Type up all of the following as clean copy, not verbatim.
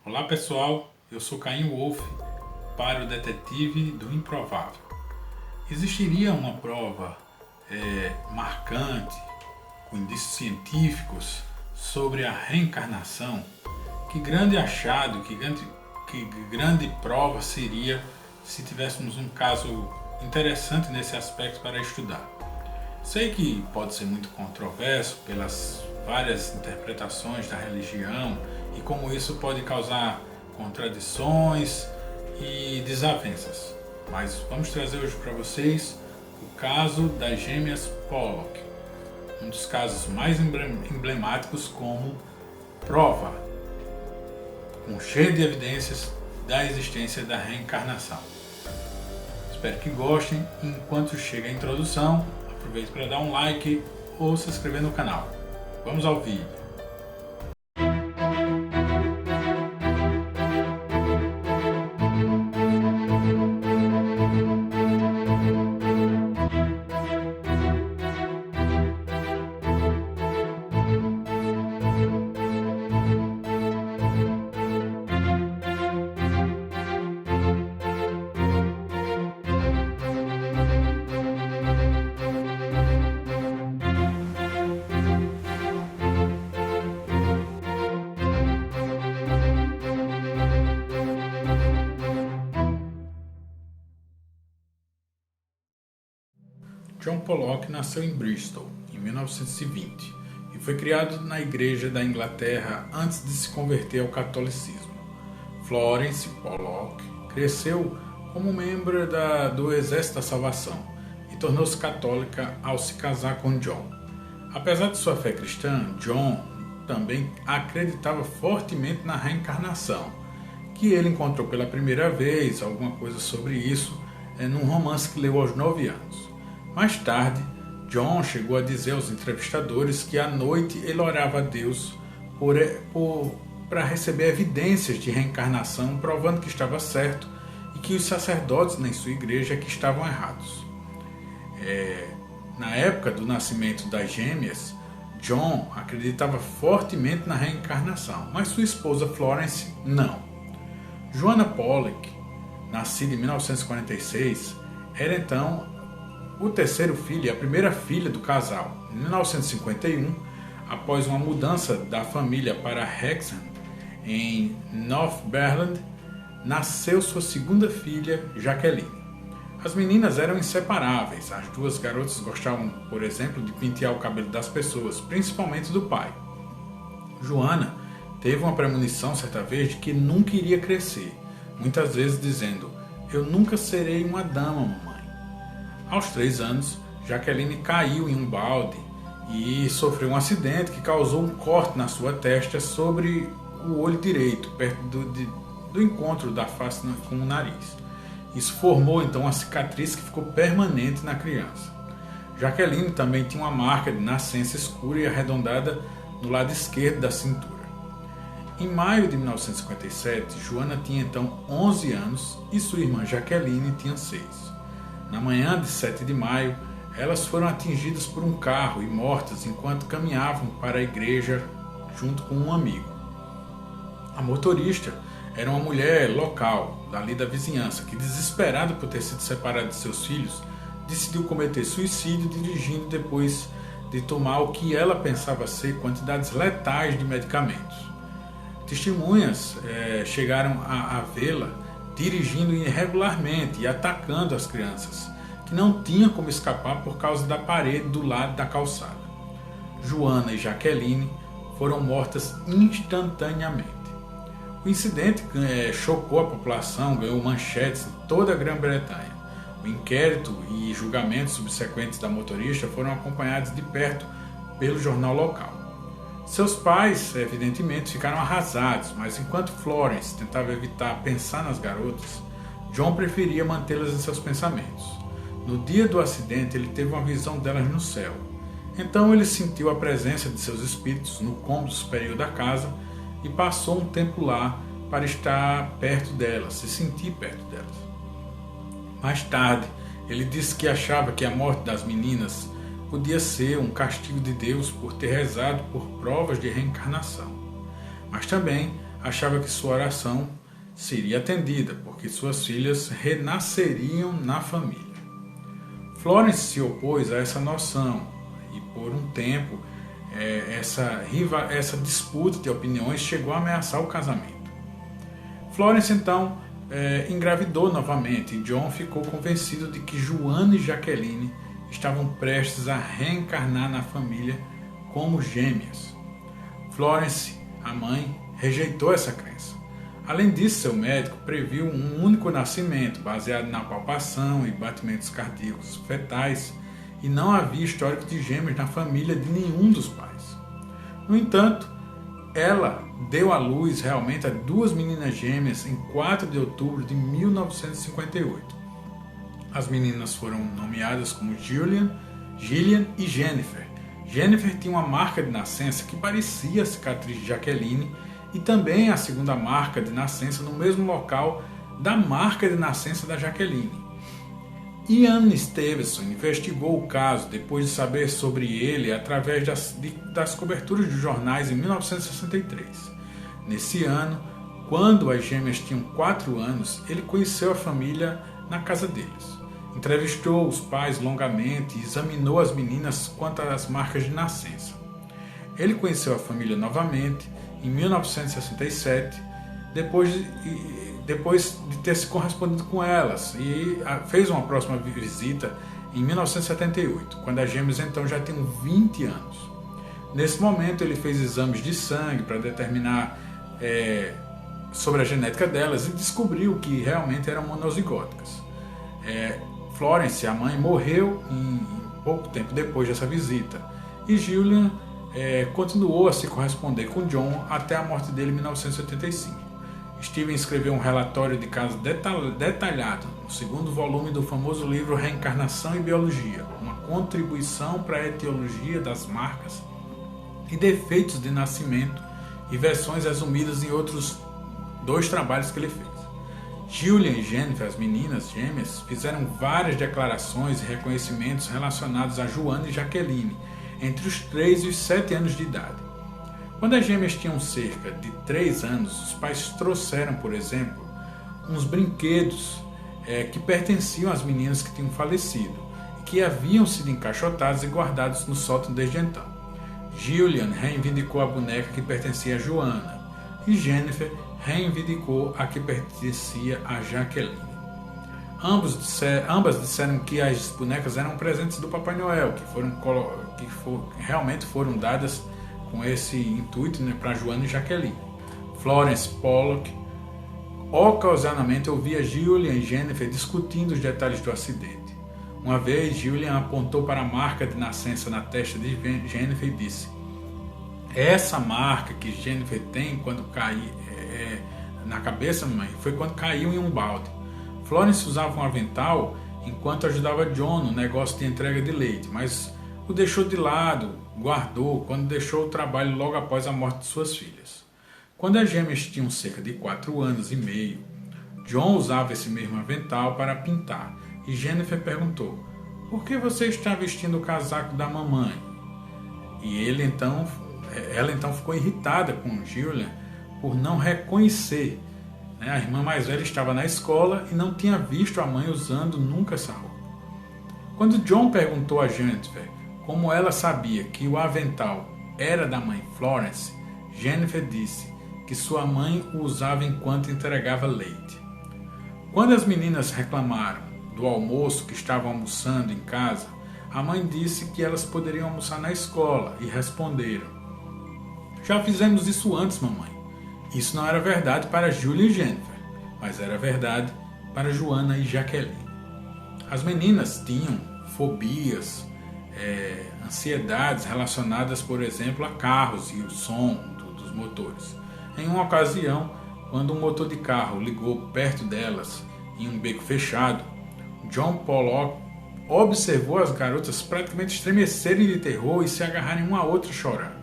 Olá pessoal, eu sou Caim Wolf para o Detetive do Improvável. Existiria uma prova marcante, com indícios científicos sobre a reencarnação? Que grande achado, que grande prova seria se tivéssemos um caso interessante nesse aspecto para estudar. Sei que pode ser muito controverso pelas várias interpretações da religião e como isso pode causar contradições e desavenças. Mas vamos trazer hoje para vocês o caso das gêmeas Pollock, um dos casos mais emblemáticos como prova, cheio de evidências da existência da reencarnação. Espero que gostem e enquanto chega a introdução, aproveite para dar um like ou se inscrever no canal. Vamos ao vídeo. John Pollock nasceu em Bristol, em 1920, e foi criado na Igreja da Inglaterra antes de se converter ao catolicismo. Florence Pollock cresceu como membro do Exército da Salvação e tornou-se católica ao se casar com John. Apesar de sua fé cristã, John também acreditava fortemente na reencarnação, que ele encontrou pela primeira vez alguma coisa sobre isso num romance que leu aos 9 anos. Mais tarde, John chegou a dizer aos entrevistadores que à noite ele orava a Deus para receber evidências de reencarnação, provando que estava certo e que os sacerdotes em sua igreja que estavam errados. Na época do nascimento das gêmeas, John acreditava fortemente na reencarnação, mas sua esposa Florence não. Joanna Pollock, nascida em 1946, era então o terceiro filho e a primeira filha do casal. Em 1951, após uma mudança da família para Hexham, em Northumberland, nasceu sua segunda filha, Jacqueline. As meninas eram inseparáveis. As duas garotas gostavam, por exemplo, de pentear o cabelo das pessoas, principalmente do pai. Joanna teve uma premonição certa vez de que nunca iria crescer, muitas vezes dizendo: "Eu nunca serei uma dama, mamãe." Aos 3 anos, Jacqueline caiu em um balde e sofreu um acidente que causou um corte na sua testa sobre o olho direito, perto do encontro da face com o nariz. Isso formou então uma cicatriz que ficou permanente na criança. Jacqueline também tinha uma marca de nascença escura e arredondada no lado esquerdo da cintura. Em maio de 1957, Joanna tinha então 11 anos e sua irmã Jacqueline tinha 6. Na manhã de 7 de maio, elas foram atingidas por um carro e mortas enquanto caminhavam para a igreja junto com um amigo. A motorista era uma mulher local, dali da vizinhança, que, desesperada por ter sido separada de seus filhos, decidiu cometer suicídio dirigindo depois de tomar o que ela pensava ser quantidades letais de medicamentos. Testemunhas chegaram a vê-la dirigindo irregularmente e atacando as crianças, que não tinham como escapar por causa da parede do lado da calçada. Joanna e Jacqueline foram mortas instantaneamente. O incidente chocou a população, ganhou manchetes em toda a Grã-Bretanha. O inquérito e julgamentos subsequentes da motorista foram acompanhados de perto pelo jornal local. Seus pais, evidentemente, ficaram arrasados, mas enquanto Florence tentava evitar pensar nas garotas, John preferia mantê-las em seus pensamentos. No dia do acidente, ele teve uma visão delas no céu. Então ele sentiu a presença de seus espíritos no cômodo superior da casa e passou um tempo lá para estar perto delas, se sentir perto delas. Mais tarde, ele disse que achava que a morte das meninas podia ser um castigo de Deus por ter rezado por provas de reencarnação. Mas também achava que sua oração seria atendida, porque suas filhas renasceriam na família. Florence se opôs a essa noção e, por um tempo, essa disputa de opiniões chegou a ameaçar o casamento. Florence, então, engravidou novamente e John ficou convencido de que Joana e Jacqueline estavam prestes a reencarnar na família como gêmeas. Florence, a mãe, rejeitou essa crença. Além disso, seu médico previu um único nascimento, baseado na palpação e batimentos cardíacos fetais, e não havia histórico de gêmeos na família de nenhum dos pais. No entanto, ela deu à luz realmente a 2 meninas gêmeas em 4 de outubro de 1958. As meninas foram nomeadas como Gillian e Jennifer. Jennifer tinha uma marca de nascença que parecia a cicatriz de Jacqueline e também a segunda marca de nascença no mesmo local da marca de nascença da Jacqueline. Ian Stevenson investigou o caso depois de saber sobre ele através das coberturas de jornais em 1963. Nesse ano, quando as gêmeas tinham 4 anos, ele conheceu a família na casa deles. Entrevistou os pais longamente e examinou as meninas quanto às marcas de nascença. Ele conheceu a família novamente em 1967, depois de ter se correspondido com elas, e fez uma próxima visita em 1978, quando as gêmeas então já tinham 20 anos. Nesse momento ele fez exames de sangue para determinar sobre a genética delas e descobriu que realmente eram monozigóticas. Florence, a mãe, morreu em pouco tempo depois dessa visita, e Gillian continuou a se corresponder com John até a morte dele em 1985. Steven escreveu um relatório de caso detalhado no 2º volume do famoso livro Reencarnação e Biologia, uma contribuição para a etiologia das marcas e defeitos de nascimento, e versões resumidas em outros 2 trabalhos que ele fez. Gillian e Jennifer, as meninas gêmeas, fizeram várias declarações e reconhecimentos relacionados a Joana e Jacqueline, entre os 3 e os 7 anos de idade. Quando as gêmeas tinham cerca de 3 anos, os pais trouxeram, por exemplo, uns brinquedos que pertenciam às meninas que tinham falecido e que haviam sido encaixotados e guardados no sótão desde então. Gillian reivindicou a boneca que pertencia a Joana e Jennifer reivindicou a que pertencia a Jacqueline. Ambas disseram que as bonecas eram presentes do Papai Noel, que realmente foram dadas com esse intuito, para Joana e Jacqueline. Florence Pollock ocasionalmente ouvia Gillian e Jennifer discutindo os detalhes do acidente. Uma vez, Gillian apontou para a marca de nascença na testa de Jennifer e disse: "Essa marca que Jennifer tem quando na cabeça, mamãe, foi quando caiu em um balde." Florence usava um avental enquanto ajudava John no negócio de entrega de leite, mas o deixou de lado, guardou quando deixou o trabalho logo após a morte de suas filhas. Quando as gêmeas tinham cerca de 4 anos e meio, John usava esse mesmo avental para pintar, e Jennifer perguntou: "Por que você está vestindo o casaco da mamãe?" E ela então ficou irritada com Gillian por não reconhecer. A irmã mais velha estava na escola e não tinha visto a mãe usando nunca essa roupa. Quando John perguntou a Jennifer como ela sabia que o avental era da mãe Florence, Jennifer disse que sua mãe o usava enquanto entregava leite. Quando as meninas reclamaram do almoço que estavam almoçando em casa, a mãe disse que elas poderiam almoçar na escola e responderam: "Já fizemos isso antes, mamãe." Isso não era verdade para Julia e Jennifer, mas era verdade para Joana e Jacqueline. As meninas tinham fobias, ansiedades relacionadas, por exemplo, a carros e o som dos motores. Em uma ocasião, quando um motor de carro ligou perto delas em um beco fechado, John Pollock observou as garotas praticamente estremecerem de terror e se agarrarem uma a outra chorando.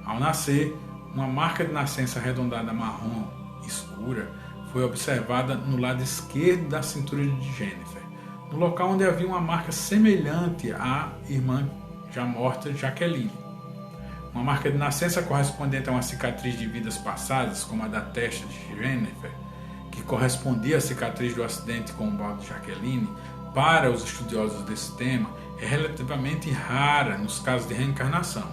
Ao nascer, uma marca de nascença arredondada marrom escura foi observada no lado esquerdo da cintura de Jennifer, no local onde havia uma marca semelhante à irmã já morta Jacqueline. Uma marca de nascença correspondente a uma cicatriz de vidas passadas, como a da testa de Jennifer, que correspondia à cicatriz do acidente com o balde de Jacqueline, para os estudiosos desse tema, é relativamente rara nos casos de reencarnação.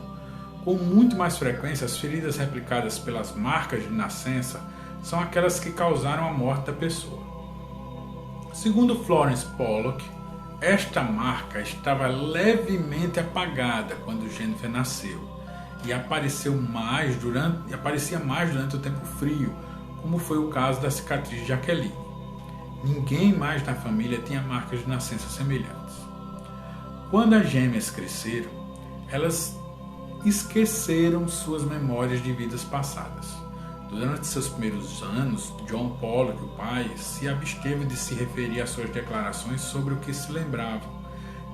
Com muito mais frequência, as feridas replicadas pelas marcas de nascença são aquelas que causaram a morte da pessoa. Segundo Florence Pollock, esta marca estava levemente apagada quando Jennifer nasceu e aparecia mais durante o tempo frio, como foi o caso da cicatriz de Jacqueline. Ninguém mais na família tinha marcas de nascença semelhantes. Quando as gêmeas cresceram, elas esqueceram suas memórias de vidas passadas. Durante seus primeiros anos, John Pollock, o pai, se absteve de se referir às suas declarações sobre o que se lembravam,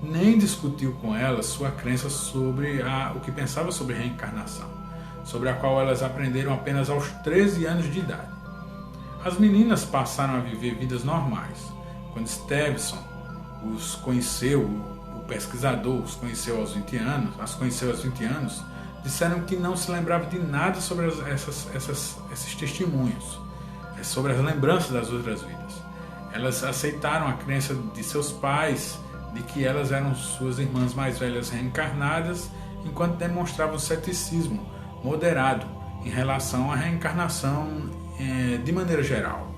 nem discutiu com elas sua crença sobre o que pensava sobre reencarnação, sobre a qual elas aprenderam apenas aos 13 anos de idade. As meninas passaram a viver vidas normais. Quando Stevenson os conheceu, o pesquisador as conheceu aos 20 anos, disseram que não se lembrava de nada sobre esses testemunhos, sobre as lembranças das outras vidas. Elas aceitaram a crença de seus pais de que elas eram suas irmãs mais velhas reencarnadas, enquanto demonstravam ceticismo moderado em relação à reencarnação de maneira geral.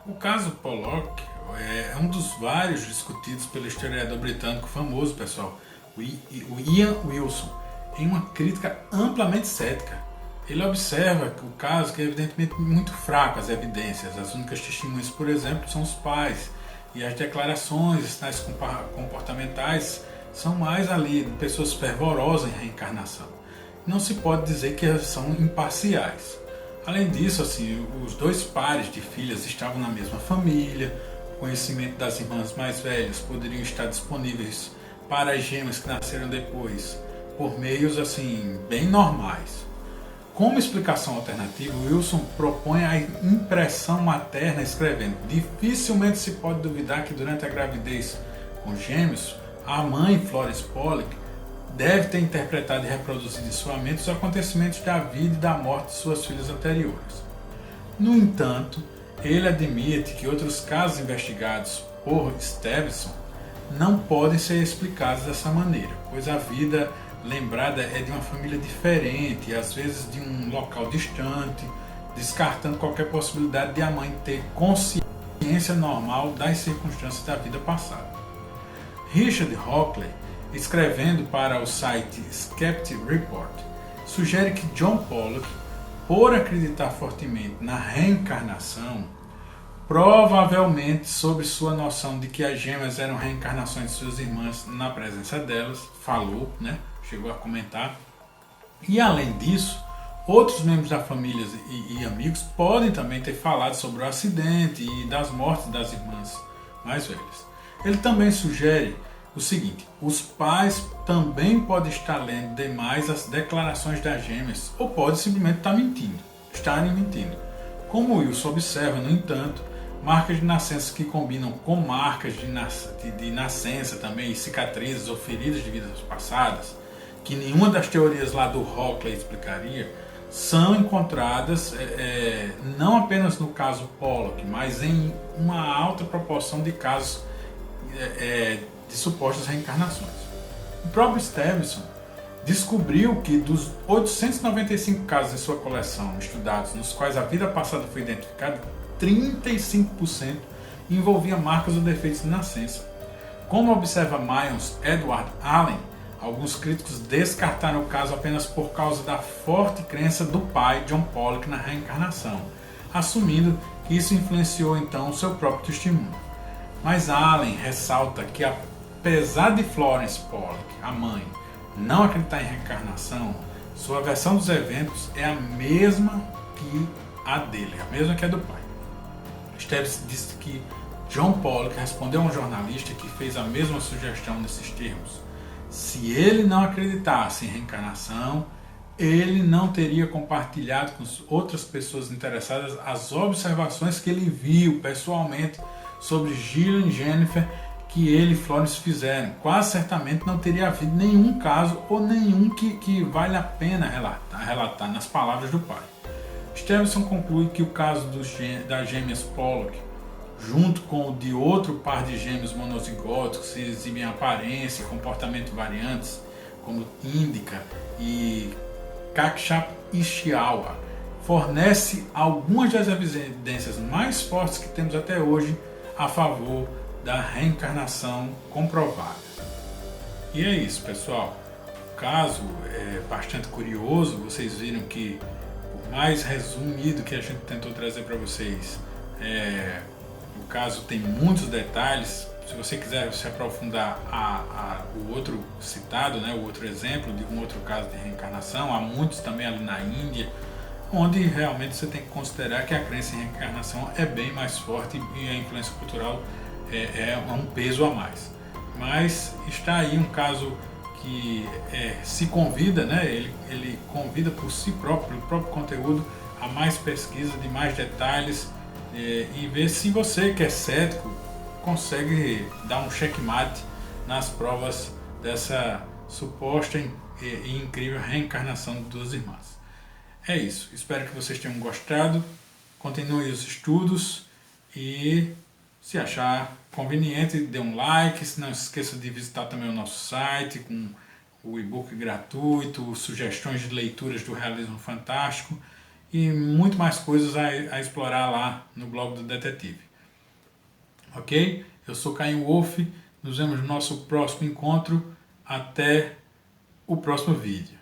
O caso Pollock é um dos vários discutidos pelo historiador britânico famoso, pessoal, o Ian Wilson, em uma crítica amplamente cética. Ele observa que o caso que é evidentemente muito fraco as evidências, as únicas testemunhas, por exemplo, são os pais, e as declarações, sinais comportamentais são mais ali de pessoas fervorosas em reencarnação. Não se pode dizer que elas são imparciais. Além disso, assim, os dois pares de filhas estavam na mesma família, o conhecimento das irmãs mais velhas poderiam estar disponíveis para as gêmeas que nasceram depois, por meios assim bem normais. Como explicação alternativa, Wilson propõe a impressão materna escrevendo: dificilmente se pode duvidar que durante a gravidez com gêmeos, a mãe, Florence Pollock, deve ter interpretado e reproduzido em sua mente os acontecimentos da vida e da morte de suas filhas anteriores. No entanto, ele admite que outros casos investigados por Stevenson não podem ser explicados dessa maneira, pois a vida lembrada é de uma família diferente e às vezes de um local distante, descartando qualquer possibilidade de a mãe ter consciência normal das circunstâncias da vida passada. Richard Hockley, escrevendo para o site Skeptic Report, sugere que John Pollock, por acreditar fortemente na reencarnação, provavelmente sob sua noção de que as gêmeas eram reencarnações de suas irmãs na presença delas, chegou a comentar, e além disso, outros membros da família e amigos podem também ter falado sobre o acidente e das mortes das irmãs mais velhas. Ele também sugere o seguinte: os pais também podem estar lendo demais as declarações das gêmeas ou podem simplesmente estarem mentindo. Como Wilson observa, no entanto, marcas de nascença que combinam com marcas de nascença também, e cicatrizes ou feridas de vidas passadas, que nenhuma das teorias lá do Hockley explicaria, são encontradas não apenas no caso Pollock, mas em uma alta proporção de casos de supostas reencarnações. O próprio Stevenson descobriu que dos 895 casos em sua coleção estudados, nos quais a vida passada foi identificada, 35% envolvia marcas ou defeitos de nascença. Como observa Miles Edward Allen, alguns críticos descartaram o caso apenas por causa da forte crença do pai, John Pollock, na reencarnação, assumindo que isso influenciou então o seu próprio testemunho. Mas Allen ressalta que, apesar de Florence Pollock, a mãe, não acreditar em reencarnação, sua versão dos eventos é a mesma que a dele, a mesma que a do pai. Stevenson disse que John Pollock respondeu a um jornalista que fez a mesma sugestão nesses termos: se ele não acreditasse em reencarnação, ele não teria compartilhado com outras pessoas interessadas as observações que ele viu pessoalmente sobre Gillian e Jennifer, que ele e Florence fizeram. Quase certamente não teria havido nenhum caso ou nenhum que vale a pena relatar nas palavras do pai. Stevenson conclui que o caso das gêmeas Pollock, junto com o de outro par de gêmeos monozigóticos que exibem aparência e comportamento variantes, como Indica e Kakshap-Ishiawa, fornece algumas das evidências mais fortes que temos até hoje a favor da reencarnação comprovada. E é isso, pessoal. O caso é bastante curioso. Vocês viram que, por mais resumido que a gente tentou trazer para vocês, o caso tem muitos detalhes. Se você quiser se aprofundar o outro citado, né, o outro exemplo de um outro caso de reencarnação, há muitos também ali na Índia, onde realmente você tem que considerar que a crença em reencarnação é bem mais forte e a influência cultural é um peso a mais. Mas está aí um caso que se convida, né, ele convida por si próprio, pelo próprio conteúdo, a mais pesquisa, de mais detalhes, e ver se você que é cético consegue dar um checkmate nas provas dessa suposta e incrível reencarnação de duas irmãs. É isso, espero que vocês tenham gostado, continue os estudos e, se achar conveniente, dê um like, não se esqueça de visitar também o nosso site com o e-book gratuito, sugestões de leituras do Realismo Fantástico e muito mais coisas a explorar lá no blog do Detetive. Ok? Eu sou Caim Wolf, nos vemos no nosso próximo encontro, até o próximo vídeo.